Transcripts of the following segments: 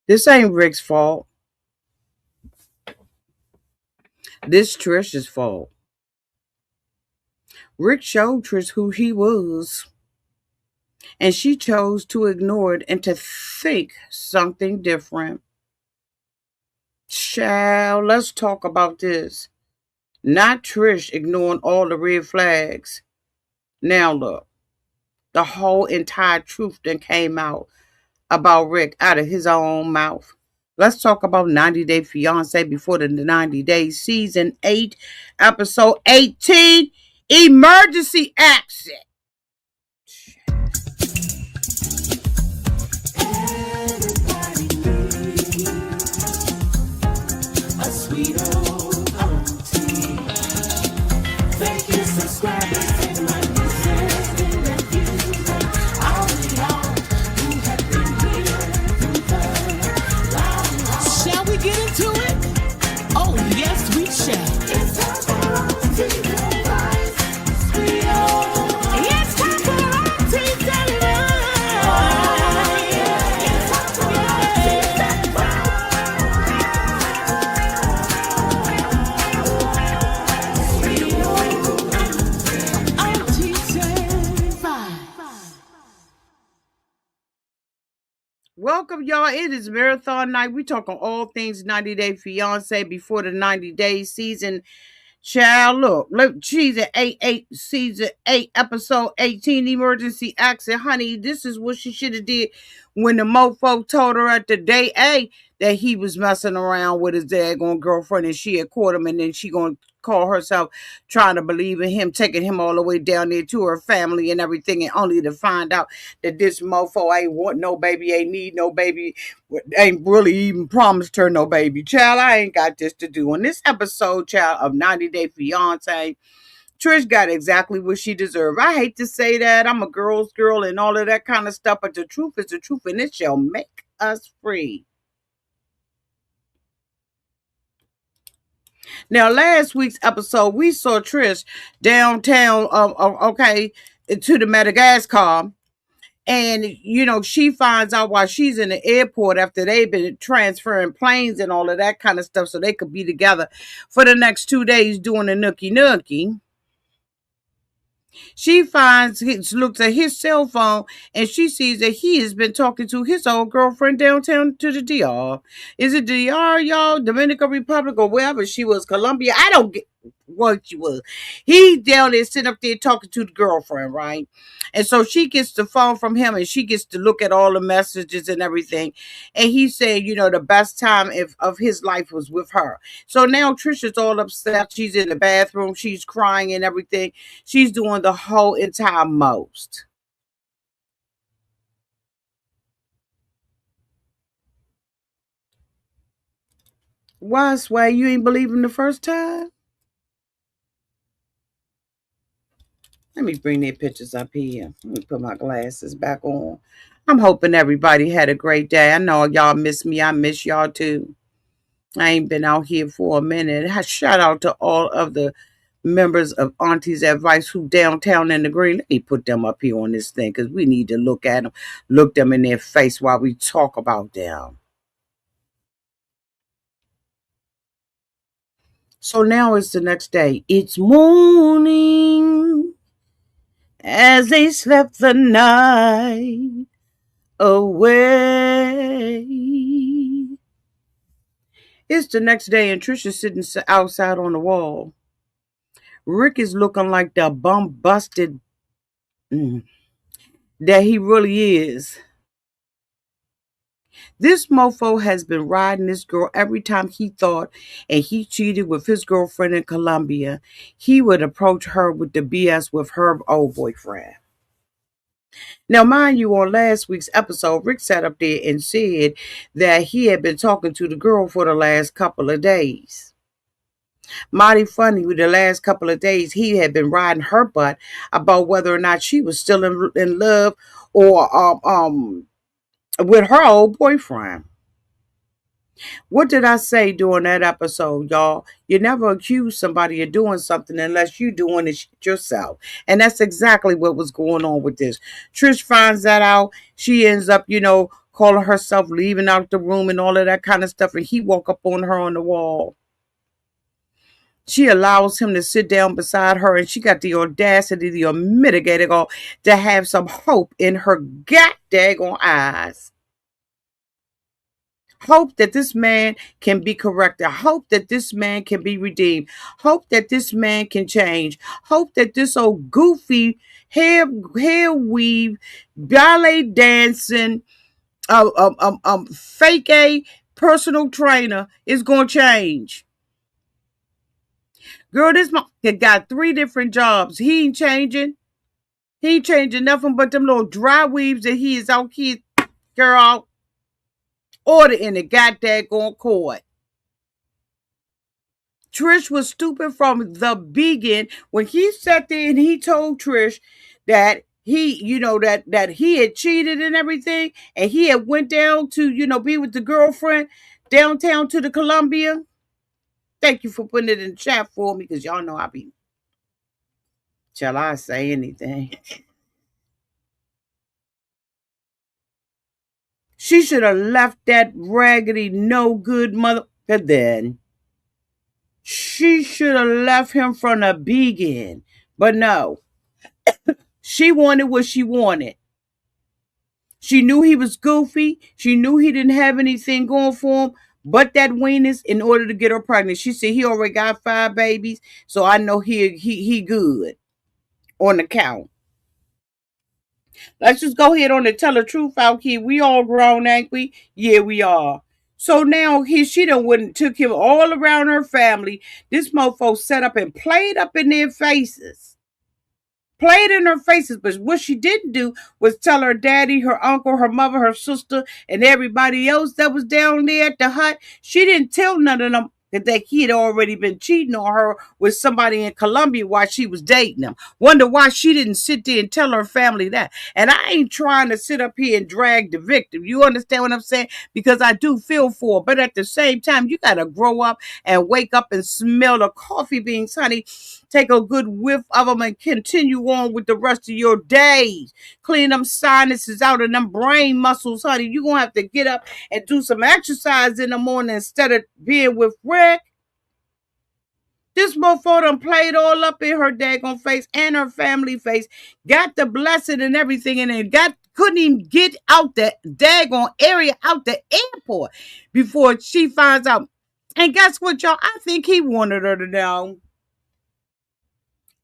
This ain't Rick's fault. This Trish's fault. Rick showed Trish who he was, and she chose to ignore it and to think something different. Child, let's talk about this. Not Trish ignoring all the red flags. Now look, the whole entire truth then came out about Rick out of his own mouth. Let's talk about 90 Day Fiance before the 90 Days, season 8, episode 18, Emergency Exit. A sweet old auntie. Thank you, subscribers, and my nieces and nephews, and all of y'all who have been here through the long haul. Shall we get into it? Oh, yes, we shall. It's time for auntie advice. Sweet old. It's time for auntie advice. Oh, yeah. It's time for auntie advice. Welcome, y'all. It is marathon night. We talking all things 90 Day Fiance before the 90 Days, season. Child, look, season 8, episode 18, emergency exit. Honey, this is what she should have did when the mofo told her at the day A that he was messing around with his daggone girlfriend and she had caught him, and then she gonna call herself trying to believe in him, taking him all the way down there to her family and everything, and only to find out that this mofo ain't want no baby, ain't need no baby, ain't really even promised her no baby. Child, I ain't got this to do. On this episode, child, of 90 Day Fiance, Trish got exactly what she deserved. I hate to say that. I'm a girl's girl and all of that kind of stuff, but the truth is the truth, and it shall make us free. Now, last week's episode, we saw Trish downtown, okay, to the Madagascar. And, she finds out while she's in the airport after they've been transferring planes and all of that kind of stuff so they could be together for the next 2 days doing a nookie nookie. She looks at his cell phone, and she sees that he has been talking to his old girlfriend downtown to the DR. Is it DR, y'all? Dominican Republic or wherever she was, Colombia? I don't get what she was. He down there sitting up there talking to the girlfriend, right? And so she gets the phone from him, and she gets to look at all the messages and everything. And he said, the best time of his life was with her. So now Trisha's all upset. She's in the bathroom. She's crying and everything. She's doing the whole entire most. Why, Sway? You ain't believe him the first time? Let me bring their pictures up here. Let me put my glasses back on. I'm hoping everybody had a great day. I know y'all miss me. I miss y'all too. I ain't been out here for a minute. Shout out to all of the members of Auntie's Advice who downtown in the green. Let me put them up here on this thing because we need to look at them, look them in their face while we talk about them. So now it's the next day. It's morning as they slept the night away. It's the next day and Trisha's sitting outside on the wall. Rick is looking like the bum busted that he really is. This mofo has been riding this girl every time he thought and he cheated with his girlfriend in Colombia. He would approach her with the BS with her old boyfriend. Now, mind you, on last week's episode, Rick sat up there and said that he had been talking to the girl for the last couple of days. Mighty funny, with the last couple of days, he had been riding her butt about whether or not she was still in love or with her old boyfriend. What did I say during that episode, y'all? You never accuse somebody of doing something unless you're doing it yourself. And that's exactly what was going on with this. Trish finds that out. She ends up, calling herself leaving out the room and all of that kind of stuff. And he woke up on her on the wall. She allows him to sit down beside her, and she got the audacity, the unmitigated gall, to have some hope in her god daggone eyes. Hope that this man can be corrected. Hope that this man can be redeemed. Hope that this man can change. Hope that this old goofy hair weave, ballet dancing, fake a personal trainer is gonna change. Girl, this man got 3 different jobs. He ain't changing. He ain't changing nothing but them little dry weaves that he is out here, girl. Order in the goddamn court. Trish was stupid from the beginning when he sat there and he told Trish that that he had cheated and everything, and he had went down to, be with the girlfriend downtown to the Columbia. Thank you for putting it in the chat for me, because y'all know I be, shall I say anything? She should have left that raggedy, no good mother. Then she should have left him from the beginning. But no, she wanted what she wanted. She knew he was goofy. She knew he didn't have anything going for him but that weenus in order to get her pregnant. She said he already got 5 babies, so I know he good on the count. Let's just go ahead on and tell the truth out here. We all grown, ain't we? Yeah, we are. So now she done went and took him all around her family. This mofo set up and played up in their faces. Played in her faces, but what she didn't do was tell her daddy, her uncle, her mother, her sister, and everybody else that was down there at the hut. She didn't tell none of them that he had already been cheating on her with somebody in Colombia while she was dating him. Wonder why she didn't sit there and tell her family that. And I ain't trying to sit up here and drag the victim. You understand what I'm saying? Because I do feel for her. But at the same time, you got to grow up and wake up and smell the coffee beans, honey. Take a good whiff of them and continue on with the rest of your days. Clean them sinuses out and them brain muscles, honey. You're going to have to get up and do some exercise in the morning instead of being with Rick. This mofo done played all up in her daggone face and her family face. Got the blessing and everything, and then couldn't even get out the daggone area, out the airport, before she finds out. And guess what, y'all? I think he wanted her to know.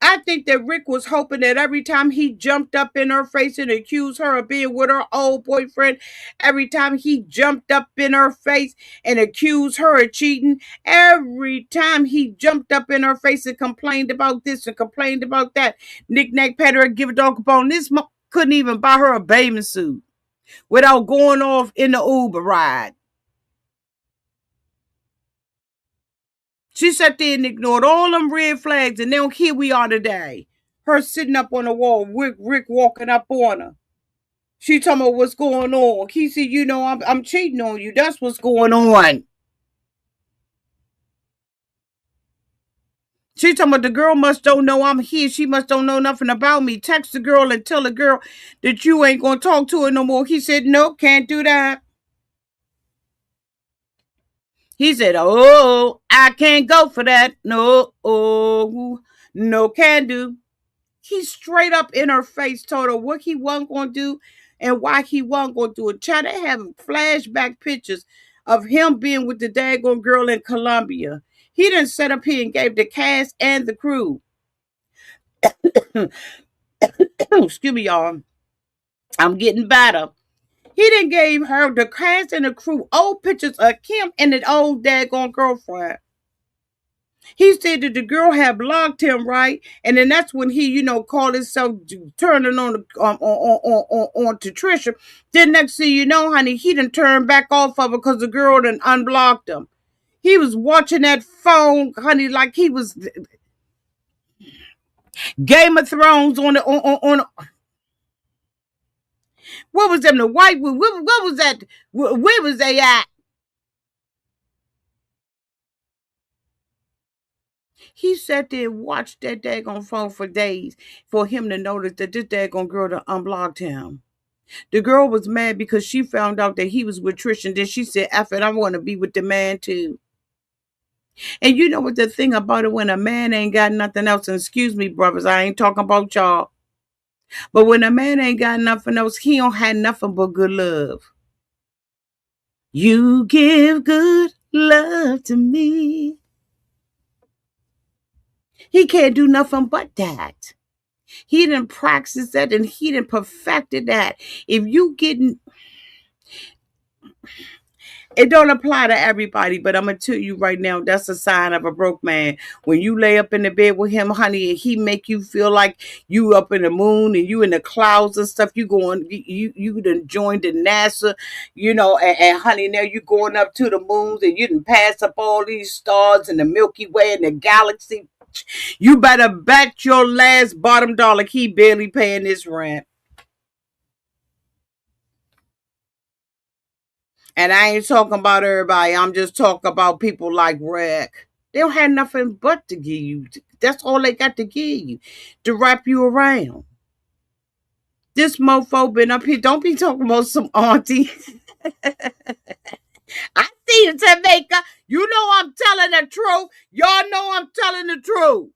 I think that Rick was hoping that every time he jumped up in her face and accused her of being with her old boyfriend, every time he jumped up in her face and accused her of cheating, every time he jumped up in her face and complained about this and complained about that, knick-knack, patter, give a dog a bone, this couldn't even buy her a bathing suit without going off in the Uber ride. She sat there and ignored all them red flags, and now here we are today. Her sitting up on the wall, Rick walking up on her. She talking about what's going on. He said, I'm cheating on you. That's what's going on. She talking about the girl must don't know I'm here. She must don't know nothing about me. Text the girl and tell the girl that you ain't going to talk to her no more. He said, nope, can't do that. He said, oh, I can't go for that. No, oh, no can do. He straight up in her face told her what he wasn't going to do and why he wasn't going to do it. Try to have flashback pictures of him being with the daggone girl in Colombia. He done set up here and gave the cast and the crew. Excuse me, y'all. I'm getting better. He done gave her, the cast and the crew, old pictures of Kim and the old daggone girlfriend. He said that the girl had blocked him, right? And then that's when he, called himself turning on to Trisha. Then next thing you know, honey, he done turned back off of her because the girl done unblocked him. He was watching that phone, honey, like he was Game of Thrones on what was them, the white, what was that? Where was they at? He sat there and watched that daggone phone for days for him to notice that this daggone girl done unblocked him. The girl was mad because she found out that he was with Trish, and then she said, F it, I want to be with the man too. And you know what the thing about it, when a man ain't got nothing else, and excuse me, brothers, I ain't talking about y'all, but when a man ain't got nothing else, he don't have nothing but good love. You give good love to me. He can't do nothing but that. He didn't practice that and he didn't perfected that. If you getting, it don't apply to everybody, but I'm gonna tell you right now, that's a sign of a broke man. When you lay up in the bed with him, honey, and he make you feel like you up in the moon and you in the clouds and stuff. You going, you done joined the NASA, and honey, now you going up to the moons and you done pass up all these stars and the Milky Way and the galaxy. You better bet your last bottom dollar he barely paying this rent. And I ain't talking about everybody. I'm just talking about people like Rick. They don't have nothing but to give you. That's all they got to give you, to wrap you around. This mofo been up here. Don't be talking about some auntie. I see you, Jamaica. You know I'm telling the truth. Y'all know I'm telling the truth.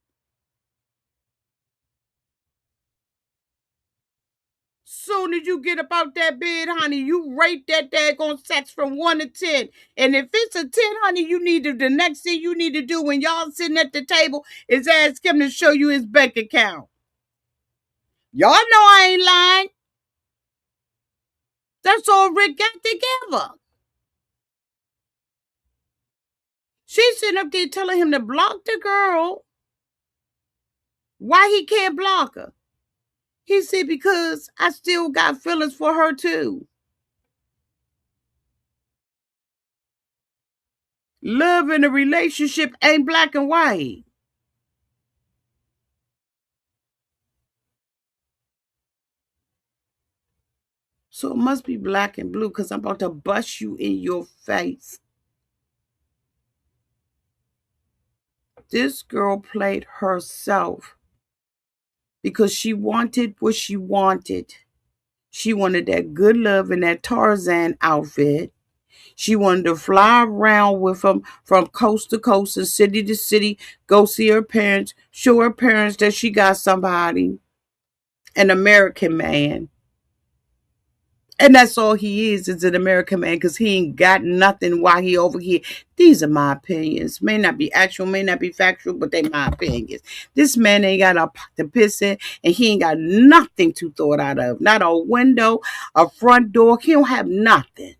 Soon as you get about that bed, honey, you rate that daggone sex from 1 to 10. And if it's a 10, honey, the next thing you need to do when y'all sitting at the table is ask him to show you his bank account. Y'all know I ain't lying. That's all Rick got to give her. She's sitting up there telling him to block the girl. Why he can't block her? He said, because I still got feelings for her too. Love in a relationship ain't black and white. So it must be black and blue, because I'm about to bust you in your face. This girl played herself because she wanted what she wanted. She wanted that good love in that Tarzan outfit. She wanted to fly around with him from coast to coast and city to city, go see her parents, show her parents that she got somebody, an American man. And that's all he is an American man, because he ain't got nothing while he over here. These are my opinions. May not be actual, may not be factual, but they my opinions. This man ain't got a pot to piss in, and he ain't got nothing to throw it out of. Not a window, a front door. He don't have nothing.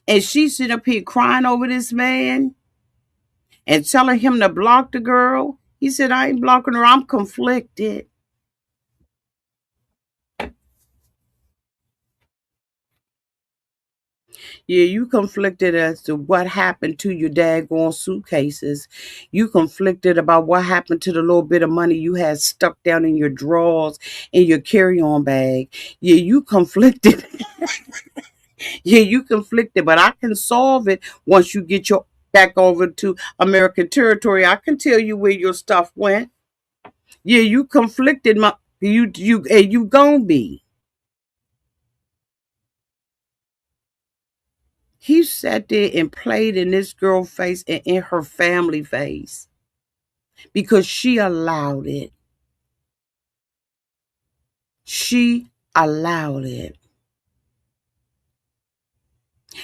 And she sit up here crying over this man and telling him to block the girl. He said, I ain't blocking her. I'm conflicted. Yeah, you conflicted as to what happened to your daggone suitcases. You conflicted about what happened to the little bit of money you had stuck down in your drawers in your carry-on bag. Yeah, you conflicted. Yeah, you conflicted, but I can solve it once you get your back over to American territory. I can tell you where your stuff went. Yeah, you conflicted, you gonna be. He sat there and played in this girl's face and in her family face because she allowed it. She allowed it.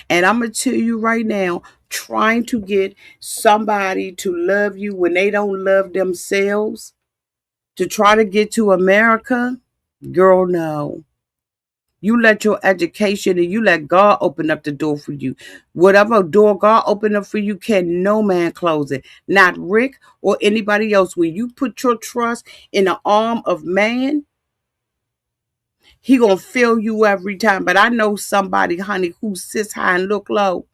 And I'm going to tell you right now, trying to get somebody to love you when they don't love themselves, to try to get to America, girl, no. You let your education and you let God open up the door for you. Whatever door God open up for you, can no man close it. Not Rick or anybody else. When you put your trust in the arm of man, he gonna fail you every time. But I know somebody, honey, who sits high and look low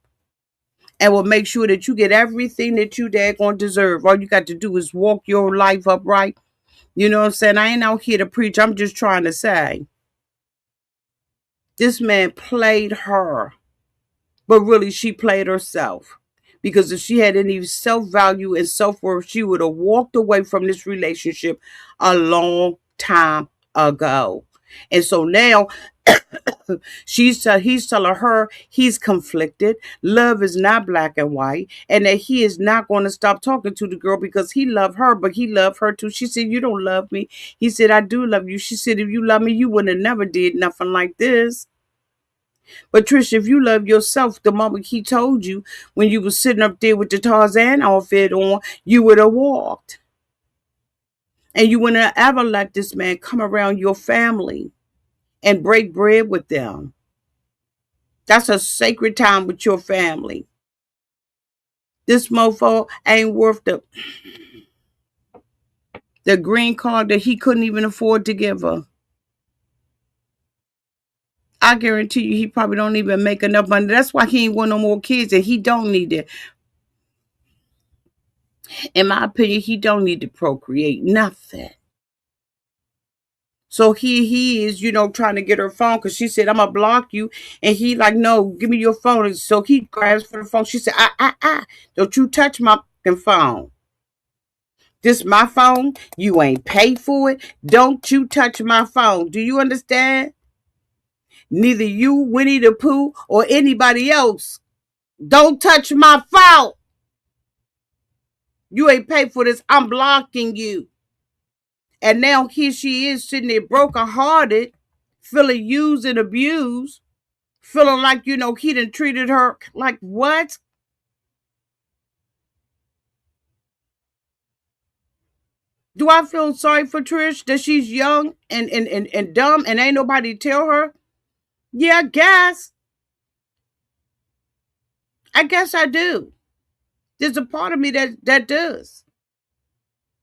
and will make sure that you get everything that you dad gonna deserve. All you got to do is walk your life upright. You know what I'm saying? I ain't out here to preach. I'm just trying to say, this man played her, but really she played herself. Because if she had any self-value and self-worth, she would have walked away from this relationship a long time ago. And so now he's telling her he's conflicted. Love is not black and white, and that he is not going to stop talking to the girl because he loved her, but he loved her too. She said, "You don't love me." He said, "I do love you." She said, "If you love me, you would have never did nothing like this." But Trish, if you love yourself, the moment he told you when you was sitting up there with the Tarzan outfit on, you would have walked. And you wouldn't have ever let this man come around your family and break bread with them. That's a sacred time with your family. This mofo ain't worth the green card that he couldn't even afford to give her. I guarantee you he probably don't even make enough money. That's why he ain't want no more kids, and he don't need it. In my opinion, he don't need to procreate nothing. So he is, trying to get her phone because she said, "I'm gonna block you," and he like, "No, give me your phone." And so he grabs for the phone. She said, don't you touch my fucking phone. This my phone. You ain't paid for it. Don't you touch my phone. Do you understand? Neither you, Winnie the Pooh, or anybody else. Don't touch my phone. You ain't paid for this. I'm blocking you. And now here she is sitting there brokenhearted, feeling used and abused, feeling like, he done treated her like what? Do I feel sorry for Trish that she's young and dumb and ain't nobody tell her? Yeah, I guess. I guess I do. There's a part of me that does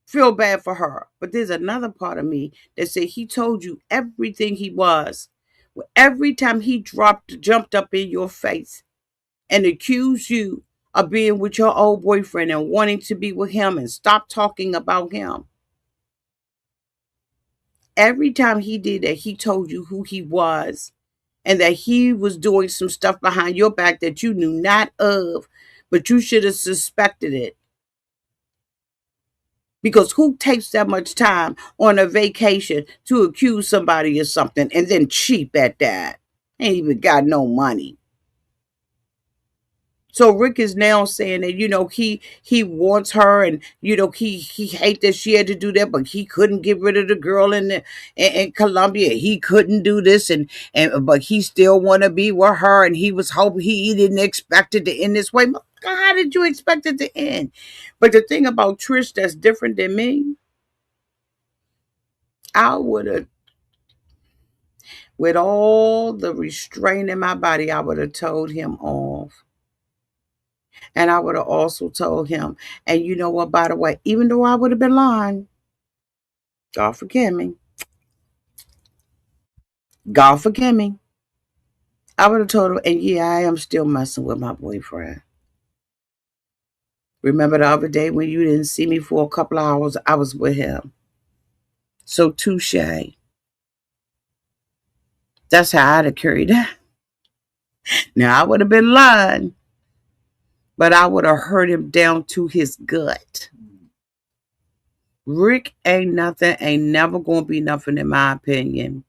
feel bad for her. But there's another part of me that said he told you everything he was. Every time he jumped up in your face and accused you of being with your old boyfriend and wanting to be with him and stop talking about him. Every time he did that, he told you who he was and that he was doing some stuff behind your back that you knew not of, but you should have suspected it. Because who takes that much time on a vacation to accuse somebody of something and then cheap at that? Ain't even got no money. So Rick is now saying that he wants her, and he hate that she had to do that, but he couldn't get rid of the girl in Colombia. He couldn't do this, and but he still want to be with her, and he was hoping he didn't expect it to end this way. How did you expect it to end? But the thing about Trish that's different than me, I would have, with all the restraint in my body, I would have told him off. And I would have also told him, and you know what, by the way, even though I would have been lying, God forgive me. God forgive me. I would have told him, and yeah, I am still messing with my boyfriend. Remember the other day when you didn't see me for a couple of hours? I was with him. So touche. That's how I'd have carried that. Now I would have been lying, but I would have hurt him down to his gut. Rick ain't nothing, ain't never gonna be nothing in my opinion.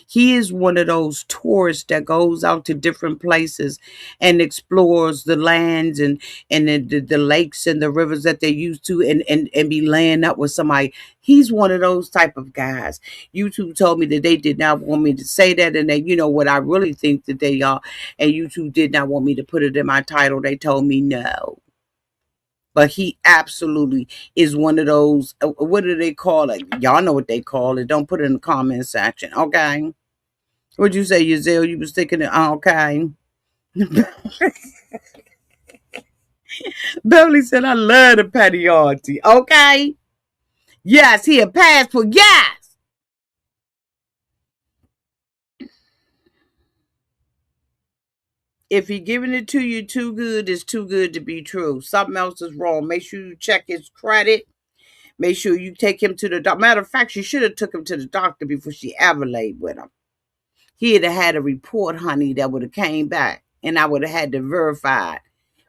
He is one of those tourists that goes out to different places and explores the lands and the lakes and the rivers that they used to and be laying up with somebody. He's one of those type of guys. YouTube told me that they did not want me to say that, and that what I really think that they are, and YouTube did not want me to put it in my title. They told me no. But he absolutely is one of those. What do they call it? Y'all know what they call it. Don't put it in the comment section, okay? What'd you say, Yazelle? You was thinking, okay. Beverly said, I love the petty auntie. Okay. Yes, he a passport. Yes. If he giving it to you too good, it's too good to be true. Something else is wrong. Make sure you check his credit. Make sure you take him to the doctor. Matter of fact, she should have took him to the doctor before she ever laid with him. He'd have had a report, honey, that would have came back, and I would have had to verify it.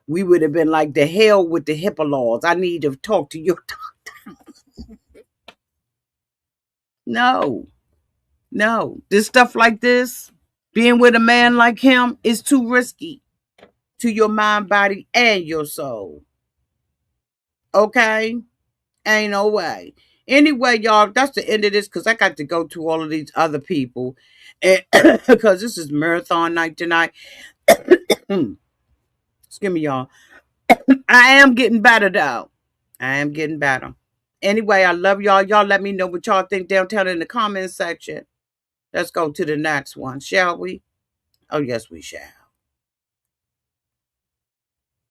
We would have been like, the hell with the HIPAA laws. I need to talk to your doctor. No. No, this stuff like this, being with a man like him is too risky to your mind, body, and your soul. Okay? Ain't no way. Anyway, y'all, that's the end of this because I got to go to all of these other people. Because this is marathon night tonight. Excuse me, y'all. I am getting better, though. I am getting better. Anyway, I love y'all. Y'all let me know what y'all think downtown in the comment section. Let's go to the next one, shall we? Oh, yes, we shall.